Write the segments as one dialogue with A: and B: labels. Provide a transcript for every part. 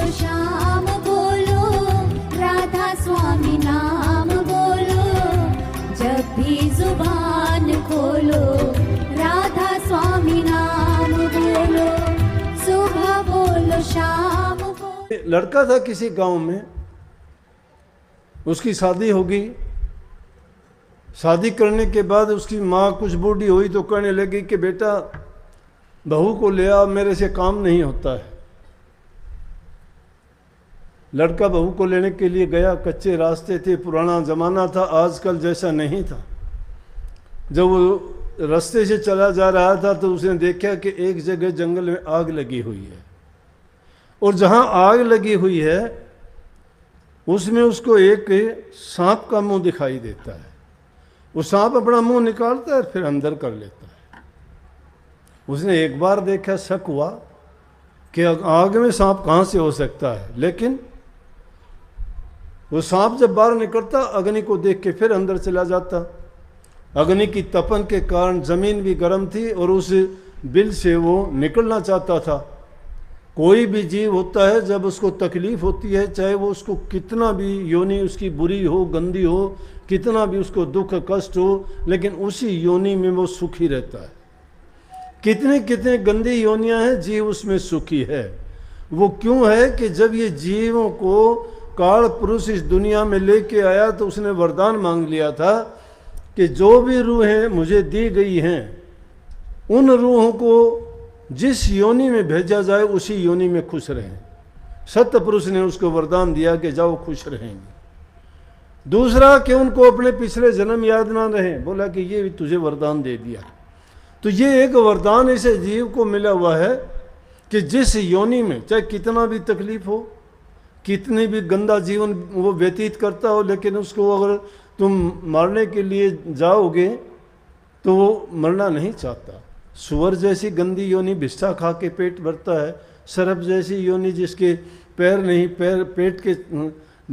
A: बोलो श्याम बोलो, राधा स्वामी नाम बोलो, जब भी जुबान खोलो राधा स्वामी नाम बोलो, सुबह बोलो शाम बोलो।
B: लड़का था किसी गांव में, उसकी शादी होगी। शादी करने के बाद उसकी माँ कुछ बूढ़ी हुई तो कहने लगी कि बेटा बहू को ले आ, मेरे से काम नहीं होता है। लड़का बहू को लेने के लिए गया। कच्चे रास्ते थे, पुराना ज़माना था, आजकल जैसा नहीं था। जब वो रास्ते से चला जा रहा था तो उसने देखा कि एक जगह जंगल में आग लगी हुई है, और जहाँ आग लगी हुई है उसमें उसको एक सांप का मुंह दिखाई देता है। वो सांप अपना मुंह निकालता है फिर अंदर कर लेता है। उसने एक बार देखा, शक हुआ कि आग में सांप कहाँ से हो सकता है, लेकिन वो सांप जब बाहर निकलता अग्नि को देख के फिर अंदर चला जाता। अग्नि की तपन के कारण जमीन भी गर्म थी और उस बिल से वो निकलना चाहता था। कोई भी जीव होता है जब उसको तकलीफ होती है, चाहे वो उसको कितना भी योनि उसकी बुरी हो, गंदी हो, कितना भी उसको दुख कष्ट हो, लेकिन उसी योनि में वो सुखी रहता है। कितने कितने गंदी योनियां हैं, जीव उसमें सुखी है। वो क्यों है कि जब ये जीवों को काल पुरुष इस दुनिया में लेके आया तो उसने वरदान मांग लिया था कि जो भी रूहें मुझे दी गई हैं उन रूहों को जिस योनि में भेजा जाए उसी योनि में खुश रहें। सत्य पुरुष ने उसको वरदान दिया कि जाओ खुश रहेंगे। दूसरा कि उनको अपने पिछले जन्म याद ना रहे, बोला कि ये भी तुझे वरदान दे दिया। तो ये एक वरदान ऐसे जीव को मिला हुआ है कि जिस योनि में चाहे कितना भी तकलीफ हो, कितनी भी गंदा जीवन वो व्यतीत करता हो, लेकिन उसको अगर तुम मारने के लिए जाओगे तो वो मरना नहीं चाहता। सुअर जैसी गंदी योनि भिक्षा खा के पेट भरता है, सर्प जैसी योनि जिसके पैर नहीं, पेट के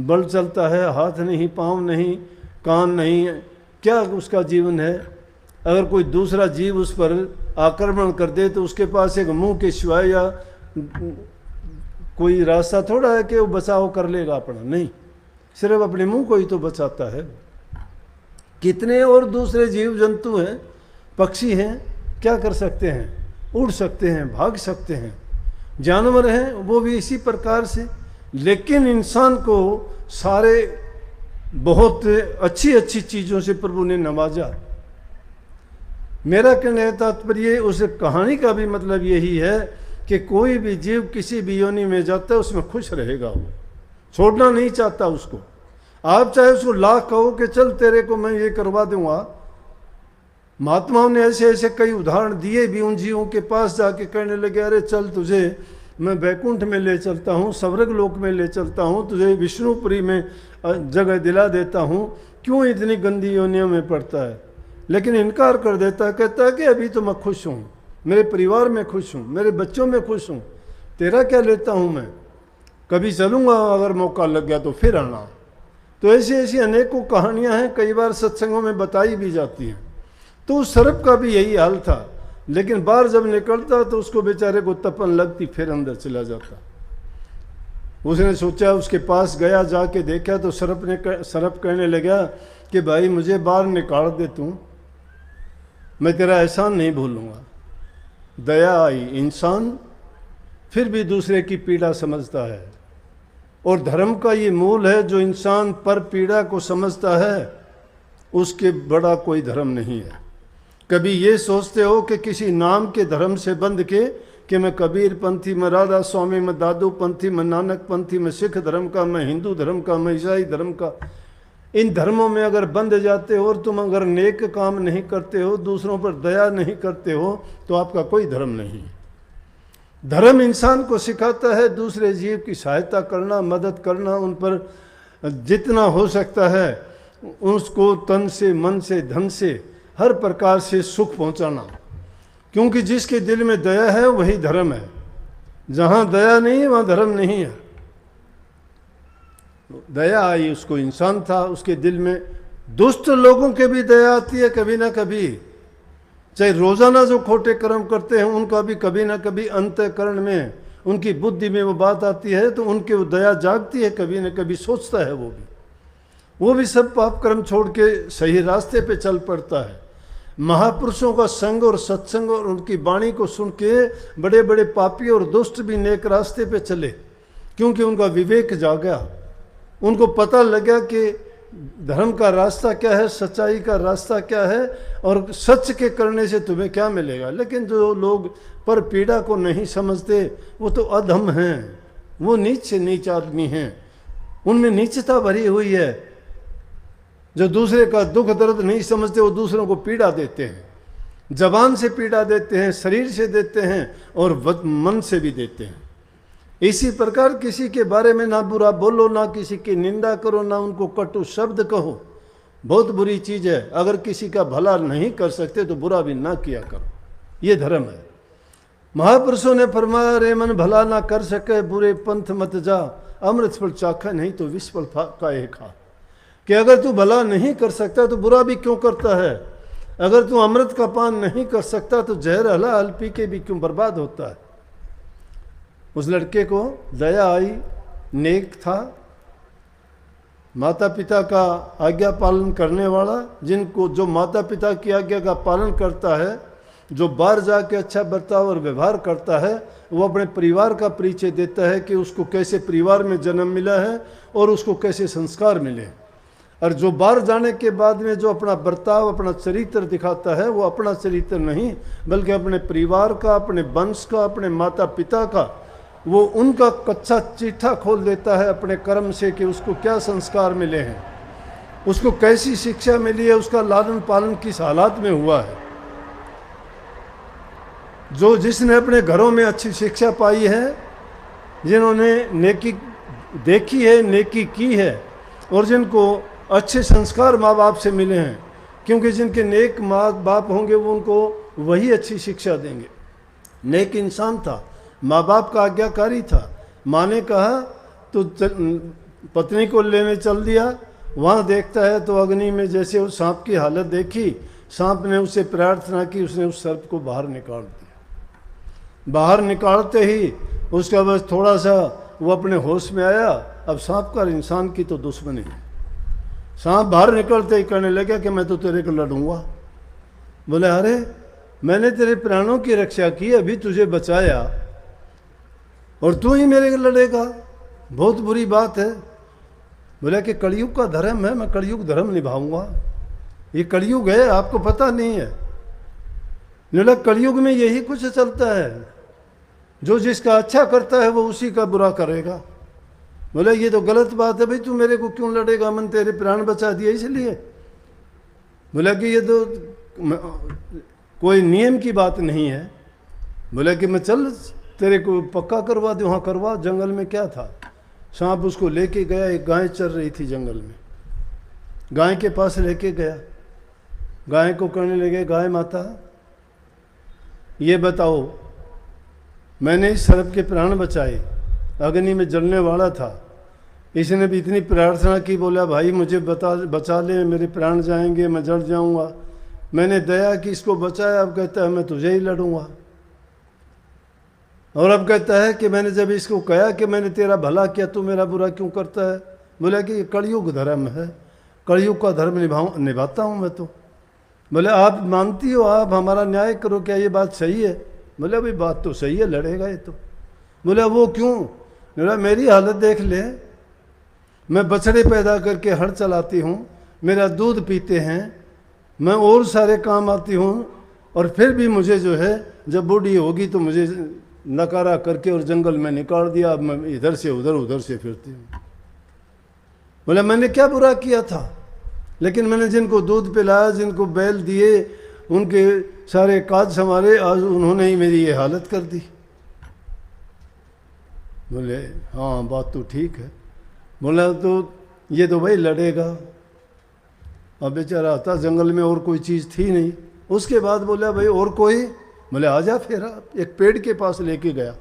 B: बल चलता है, हाथ नहीं, पाँव नहीं, कान नहीं, क्या उसका जीवन है। अगर कोई दूसरा जीव उस पर आक्रमण कर दे तो उसके पास एक मुंह के सिवाय या कोई रास्ता थोड़ा है कि वो बचाव कर लेगा अपना, नहीं, सिर्फ अपने मुंह को ही तो बचाता है। कितने और दूसरे जीव जंतु हैं, पक्षी हैं, क्या कर सकते हैं, उड़ सकते हैं, भाग सकते हैं, जानवर हैं वो भी इसी प्रकार से। लेकिन इंसान को सारे बहुत अच्छी अच्छी चीज़ों से प्रभु ने नवाजा। मेरा कहने का तात्पर्य उस कहानी का भी मतलब यही है कि कोई भी जीव किसी भी योनि में जाता है उसमें खुश रहेगा, वो छोड़ना नहीं चाहता उसको। आप चाहे उसको लाख कहो कि चल तेरे को मैं ये करवा दूंगा। महात्माओं ने ऐसे ऐसे कई उदाहरण दिए भी, उन जीवों के पास जाके कहने लगे अरे चल तुझे मैं वैकुंठ में ले चलता हूँ, स्वर्ग लोक में ले चलता हूँ, तुझे विष्णुपुरी में जगह दिला देता हूँ, क्यों इतनी गंदी योनियों में पड़ता है। लेकिन इनकार कर देता है, कहता है कि अभी तो मैं खुश हूँ, मेरे परिवार में खुश हूँ, मेरे बच्चों में खुश हूँ, तेरा क्या लेता हूँ मैं, कभी चलूँगा, अगर मौका लग गया तो फिर आना। तो ऐसी ऐसी अनेकों कहानियाँ हैं, कई बार सत्संगों में बताई भी जाती हैं। तो उस सर्प का भी यही हाल था, लेकिन बाहर जब निकलता तो उसको बेचारे को तपन लगती, फिर अंदर चला जाता। उसने सोचा, उसके पास गया, जाके देखा तो सर्प कहने लगा कि भाई मुझे बाहर निकाल दे तू, मैं तेरा एहसान नहीं भूलूंगा। दया आई, इंसान फिर भी दूसरे की पीड़ा समझता है, और धर्म का ये मूल है, जो इंसान पर पीड़ा को समझता है उसके बड़ा कोई धर्म नहीं है। कभी ये सोचते हो कि किसी नाम के धर्म से बंध के कि मैं कबीर पंथी, मैं राधा स्वामी, मैं दादू पंथी, मैं नानक पंथी, मैं सिख धर्म का, मैं हिंदू धर्म का, मैं ईसाई धर्म का, इन धर्मों में अगर बंध जाते हो और तुम अगर नेक काम नहीं करते हो, दूसरों पर दया नहीं करते हो, तो आपका कोई धर्म नहीं। धर्म इंसान को सिखाता है दूसरे जीव की सहायता करना, मदद करना, उन पर जितना हो सकता है उसको तन से, मन से, धन से, हर प्रकार से सुख पहुंचाना। क्योंकि जिसके दिल में दया है वही धर्म है, जहाँ दया नहीं है वहाँ धर्म नहीं है। दया आई, उसको इंसान था, उसके दिल में दुष्ट लोगों के भी दया आती है कभी ना कभी। चाहे रोजाना जो खोटे कर्म करते हैं उनका भी कभी ना कभी अंतःकरण में उनकी बुद्धि में वो बात आती है तो उनके वो दया जागती है, कभी न कभी सोचता है वो भी सब पाप कर्म छोड़ के सही रास्ते पे चल पड़ता है। महापुरुषों का संग और सत्संग और उनकी वाणी को सुन के बड़े बड़े पापी और दुष्ट भी नेक रास्ते पे चले, क्योंकि उनका विवेक जागा, उनको पता लगा कि धर्म का रास्ता क्या है, सच्चाई का रास्ता क्या है और सच के करने से तुम्हें क्या मिलेगा। लेकिन जो लोग पर पीड़ा को नहीं समझते वो तो अधम हैं, वो नीच से नीच आदमी हैं, उनमें नीचता भरी हुई है। जो दूसरे का दुख दर्द नहीं समझते वो दूसरों को पीड़ा देते हैं, जबान से पीड़ा देते हैं, शरीर से देते हैं और मन से भी देते हैं। इसी प्रकार किसी के बारे में ना बुरा बोलो, ना किसी की निंदा करो, ना उनको कटु शब्द कहो, बहुत बुरी चीज़ है। अगर किसी का भला नहीं कर सकते तो बुरा भी ना किया करो, ये धर्म है। महापुरुषों ने फरमाया, रे मन भला ना कर सके बुरे पंथ मत जा, अमृत फल चाखा नहीं तो विष फल काहे खा। कि अगर तू भला नहीं कर सकता तो बुरा भी क्यों करता है, अगर तू अमृत का पान नहीं कर सकता तो जहर हला हल पी के भी क्यों बर्बाद होता है। उस लड़के को दया आई, नेक था, माता पिता का आज्ञा पालन करने वाला, जिनको जो माता पिता की आज्ञा का पालन करता है, जो बाहर जाके अच्छा बर्ताव और व्यवहार करता है, वो अपने परिवार का परिचय देता है कि उसको कैसे परिवार में जन्म मिला है और उसको कैसे संस्कार मिले। और जो बाहर जाने के बाद में जो अपना बर्ताव, अपना चरित्र दिखाता है, वो अपना चरित्र नहीं बल्कि अपने परिवार का, अपने वंश का, अपने माता पिता का, वो उनका कच्चा चिट्ठा खोल देता है अपने कर्म से कि उसको क्या संस्कार मिले हैं, उसको कैसी शिक्षा मिली है, उसका लालन पालन किस हालात में हुआ है। जो जिसने अपने घरों में अच्छी शिक्षा पाई है, जिन्होंने नेकी देखी है, नेकी की है, और जिनको अच्छे संस्कार माँ बाप से मिले हैं, क्योंकि जिनके नेक माँ बाप होंगे वो उनको वही अच्छी शिक्षा देंगे। नेक इंसान था, माँ बाप का आज्ञाकारी था, माँ ने कहा तो पत्नी को लेने चल दिया, वहाँ देखता है तो अग्नि में जैसे उस सांप की हालत देखी, सांप ने उससे प्रार्थना की, उसने उस सर्प को बाहर निकाल दिया। बाहर निकालते ही उसका बस थोड़ा सा वो अपने होश में आया, अब सांप का इंसान की तो दुश्मनी है। सांप बाहर निकलते ही कहने लगा कि मैं तो तेरे को लड़ूंगा। बोले अरे मैंने तेरे प्राणों की रक्षा की, अभी तुझे बचाया और तू ही मेरे को लड़ेगा, बहुत बुरी बात है। बोला कि कलयुग का धर्म है, मैं कलयुग धर्म निभाऊंगा। ये कलयुग है, आपको पता नहीं है। बोला कलयुग में यही कुछ चलता है, जो जिसका अच्छा करता है वो उसी का बुरा करेगा। बोला ये तो गलत बात है भाई, तू मेरे को क्यों लड़ेगा, मैंने तेरे प्राण बचा दिया इसलिए। बोला कि ये तो कोई नियम की बात नहीं है। बोला कि मैं चल तेरे को पक्का करवा दूँ। हाँ करवा। जंगल में क्या था, सांप उसको लेके गया, एक गाय चल रही थी जंगल में, गाय के पास लेके गया। गाय को कहने लगे, गाय माता ये बताओ, मैंने इस सर्प के प्राण बचाए, अग्नि में जलने वाला था, इसने भी इतनी प्रार्थना की, बोला भाई मुझे बचा ले, मेरे प्राण जाएंगे, मैं जल जाऊंगा। मैंने दया की, इसको बचाया, अब कहता है मैं तुझे ही लड़ूंगा। और अब कहता है कि मैंने जब इसको कहा कि मैंने तेरा भला किया, तू मेरा बुरा क्यों करता है। बोला कि ये कलयुग धर्म है, कलयुग का धर्म निभाता हूँ मैं तो। बोले आप मानती हो, आप हमारा न्याय करो, क्या ये बात सही है। बोले भाई बात तो सही है, लड़ेगा ये तो। बोला वो क्यों। बोला मेरी हालत देख ले, मैं बछड़े पैदा करके हड़ चलाती हूँ, मेरा दूध पीते हैं, मैं और सारे काम आती हूँ, और फिर भी मुझे जो है जब बूढ़ी होगी तो मुझे नकारा करके और जंगल में निकाल दिया, अब मैं इधर से उधर उधर से फिरती हूँ। बोला मैंने क्या बुरा किया था, लेकिन मैंने जिनको दूध पिलाया, जिनको बैल दिए, उनके सारे काज संभाले, आज उन्होंने ही मेरी ये हालत कर दी। बोले हाँ बात तो ठीक है। बोला तो ये तो भाई लड़ेगा। अब बेचारा था जंगल में, और कोई चीज़ थी नहीं। उसके बाद बोला भाई और कोई। बोले आजा फिर। एक पेड़ के पास लेके गया।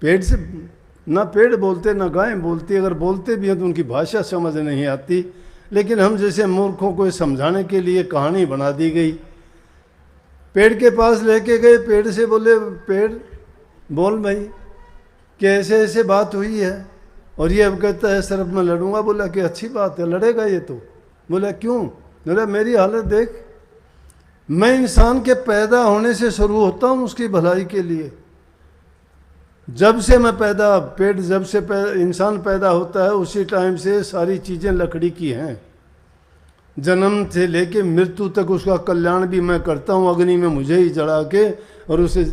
B: पेड़ से ना पेड़ बोलते ना गाय बोलती, अगर बोलते भी हैं तो उनकी भाषा समझ नहीं आती, लेकिन हम जैसे मूर्खों को समझाने के लिए कहानी बना दी गई। पेड़ के पास लेके गए, पेड़ से बोले पेड़ बोल भाई कि ऐसे ऐसे बात हुई है और ये अब कहता है सर अब मैं लड़ूंगा। बोला कि अच्छी बात है, लड़ेगा ये तो। बोला क्यों? बोला मेरी हालत देख, मैं इंसान के पैदा होने से शुरू होता हूँ उसकी भलाई के लिए। जब से मैं जब से इंसान पैदा होता है उसी टाइम से सारी चीज़ें लकड़ी की हैं। जन्म से लेके मृत्यु तक उसका कल्याण भी मैं करता हूँ, अग्नि में मुझे ही जला के और उसे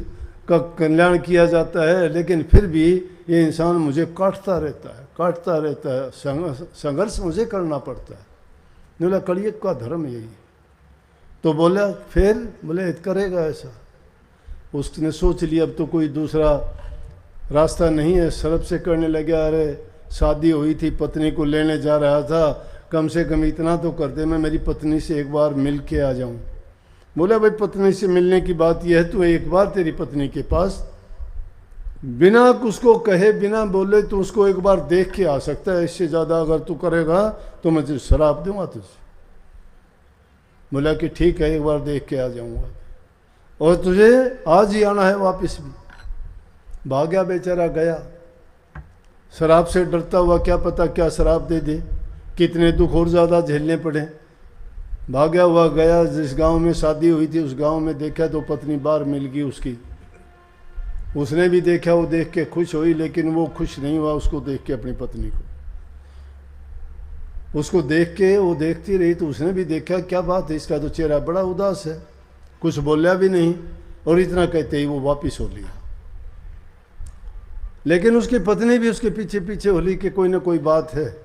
B: का कल्याण किया जाता है। लेकिन फिर भी ये इंसान मुझे काटता रहता है, संघर्ष मुझे करना पड़ता है। बोला कलयुग का धर्म यही है। तो बोला फिर? बोले करेगा ऐसा। उसने सोच लिया अब तो कोई दूसरा रास्ता नहीं है, सरब से करने लगे। अरे शादी हुई थी, पत्नी को लेने जा रहा था, कम से कम इतना तो कर दे मैं मेरी पत्नी से एक बार मिल के आ जाऊं। बोला भाई पत्नी से मिलने की बात यह है, तू एक बार तेरी पत्नी के पास बिना उसको कहे बिना बोले तो उसको एक बार देख के आ सकता है। इससे ज़्यादा अगर तू करेगा तो मैं तुझे शराब दूंगा तुझे। बोला कि ठीक है एक बार देख के आ जाऊंगा और तुझे आज ही आना है वापस भी। भाग्या बेचारा गया, शराब से डरता हुआ, क्या पता क्या शराब दे दे, कितने दुख और ज़्यादा झेलने पड़े। भाग्या हुआ गया, जिस गांव में शादी हुई थी उस गांव में देखा तो पत्नी बाहर मिल गई उसकी। उसने भी देखा, वो देख के खुश हुई, लेकिन वो खुश नहीं हुआ उसको देख के, अपनी पत्नी को। उसको देख के वो देखती रही तो उसने भी देखा क्या बात है, इसका तो चेहरा बड़ा उदास है, कुछ बोला भी नहीं। और इतना कहते ही वो वापिस हो लिया। लेकिन उसकी पत्नी भी उसके पीछे पीछे हो ली कि कोई ना कोई बात है,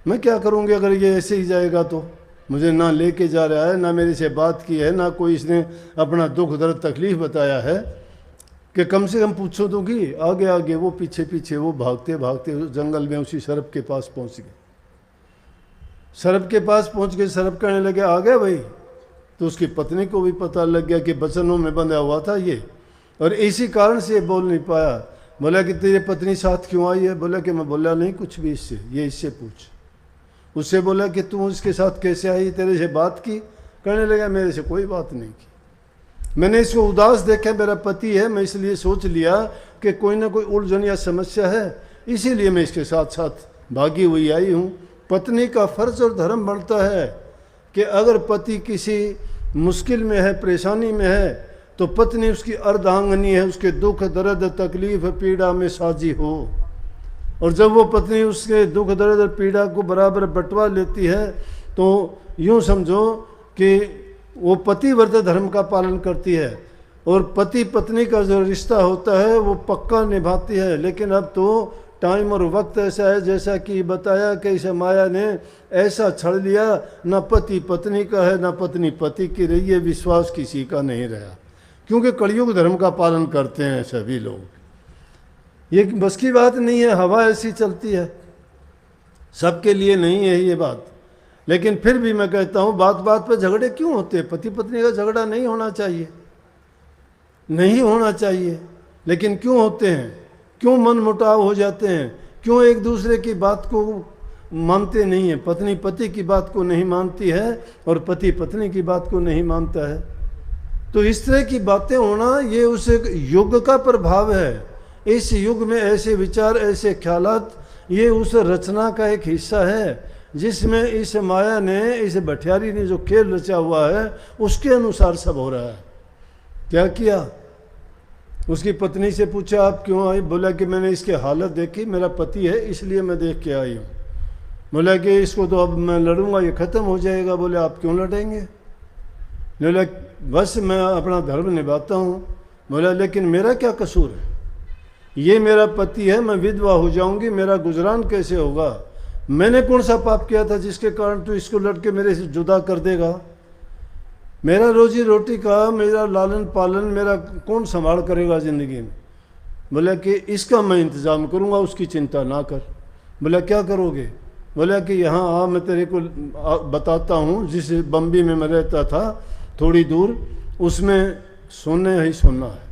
B: मैं क्या करूँगी अगर ये ऐसे ही जाएगा तो। मुझे ना लेके जा रहा है, ना मेरे से बात की है, ना कोई इसने अपना दुख दर्द तकलीफ बताया है कि कम से कम पूछो तो कि। आगे आगे वो पीछे पीछे वो भागते भागते जंगल में उसी सरब के पास पहुंच गए। सरब के पास पहुंच के सरब कहने लगे आ गया भाई। तो उसकी पत्नी को भी पता लग गया कि बचनों में बंधा हुआ था ये, और इसी कारण से ये बोल नहीं पाया। बोला कि तेरी पत्नी साथ क्यों आई है? बोला कि मैं बोला नहीं कुछ भी इससे, ये इससे पूछ। उससे बोला कि तू इसके साथ कैसे आई, तेरे से बात की? कहने लगा मेरे से कोई बात नहीं की, मैंने इसको उदास देखा, मेरा पति है, मैं इसलिए सोच लिया कि कोई ना कोई उलझन या समस्या है, इसीलिए मैं इसके साथ साथ भागी हुई आई हूँ। पत्नी का फर्ज और धर्म बनता है कि अगर पति किसी मुश्किल में है, परेशानी में है, तो पत्नी उसकी अर्धांगनी है, उसके दुख दर्द तकलीफ पीड़ा में साझी हो। और जब वो पत्नी उसके दुख दर्द और पीड़ा को बराबर बंटवा लेती है तो यूँ समझो कि वो पतिव्रत धर्म का पालन करती है, और पति पत्नी का जो रिश्ता होता है वो पक्का निभाती है। लेकिन अब तो टाइम और वक्त ऐसा है, जैसा कि बताया कि इस माया ने ऐसा छड़ लिया, ना पति पत्नी का है ना पत्नी पति की रही है, विश्वास किसी का नहीं रहा, क्योंकि कलयुग धर्म का पालन करते हैं सभी लोग। ये बस की बात नहीं है, हवा ऐसी चलती है, सबके लिए नहीं है ये बात। लेकिन फिर भी मैं कहता हूँ बात बात पर झगड़े क्यों होते हैं? पति पत्नी का झगड़ा नहीं होना चाहिए, नहीं होना चाहिए, लेकिन क्यों होते हैं? क्यों मन मुटाव हो जाते हैं? क्यों एक दूसरे की बात को मानते नहीं है? पत्नी पति की बात को नहीं मानती है और पति पत्नी की बात को नहीं मानता है। तो इस तरह की बातें होना ये उस युग का प्रभाव है। इस युग में ऐसे विचार, ऐसे ख्यालात, ये उस रचना का एक हिस्सा है जिसमें इस माया ने, इस भटियारी ने जो खेल रचा हुआ है उसके अनुसार सब हो रहा है। क्या किया? उसकी पत्नी से पूछा आप क्यों आई? बोला कि मैंने इसकी हालत देखी, मेरा पति है इसलिए मैं देख के आई हूँ। बोला कि इसको तो अब मैं लड़ूंगा, ये ख़त्म हो जाएगा। बोले आप क्यों लड़ेंगे? बोला बस मैं अपना धर्म निभाता हूँ। बोला लेकिन मेरा क्या कसूर है? ये मेरा पति है, मैं विधवा हो जाऊंगी, मेरा गुजरान कैसे होगा? मैंने कौन सा पाप किया था जिसके कारण तू इसको लड़के मेरे से जुदा कर देगा? मेरा रोजी रोटी का, मेरा लालन पालन मेरा कौन संभाल करेगा ज़िंदगी में? बोला कि इसका मैं इंतज़ाम करूँगा, उसकी चिंता ना कर। बोला क्या करोगे? बोला कि यहाँ आ, मैं तेरे को बताता हूँ, जिस बम्बी में मैं रहता था थोड़ी दूर, उसमें सोने ही सोना है,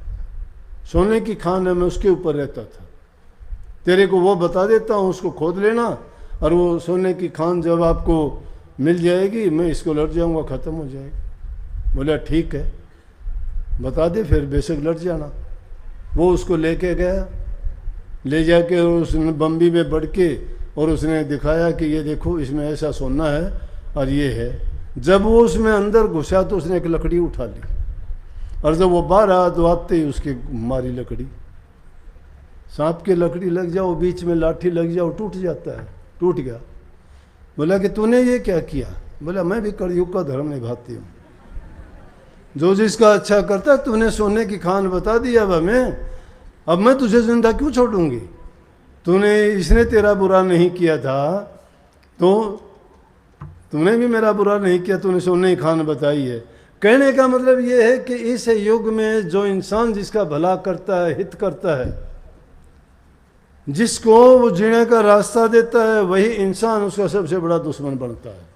B: सोने की खान है, मैं उसके ऊपर रहता था। तेरे को वो बता देता हूँ, उसको खोद लेना, और वो सोने की खान जब आपको मिल जाएगी मैं इसको लड़ जाऊँगा, ख़त्म हो जाएगी। बोला ठीक है बता दे, फिर बेशक लड़ जाना। वो उसको लेके गया, ले जाके उसने बम्बी में बढ़ के और उसने दिखाया कि ये देखो इसमें ऐसा सोना है और ये है। जब वो उसमें अंदर घुसा तो उसने एक लकड़ी उठा ली, और जब वो बाहर आया तो आते ही उसकी मारी लकड़ी। सांप की लकड़ी लग जाओ, बीच में लाठी लग जाओ, टूट जाता है, टूट गया। बोला कि तूने ये क्या किया? बोला मैं भी कलयुग का धर्म निभाती हूँ, जो जिसका अच्छा करता है। तूने सोने की खान बता दी अब हमें, अब मैं तुझे जिंदा क्यों छोड़ूंगी? इसने तेरा बुरा नहीं किया था तो तूने भी मेरा बुरा नहीं किया, तूने सोने की खान बताई है। कहने का मतलब ये है कि इस युग में जो इंसान जिसका भला करता है, हित करता है, जिसको वो जीने का रास्ता देता है, वही इंसान उसका सबसे बड़ा दुश्मन बनता है।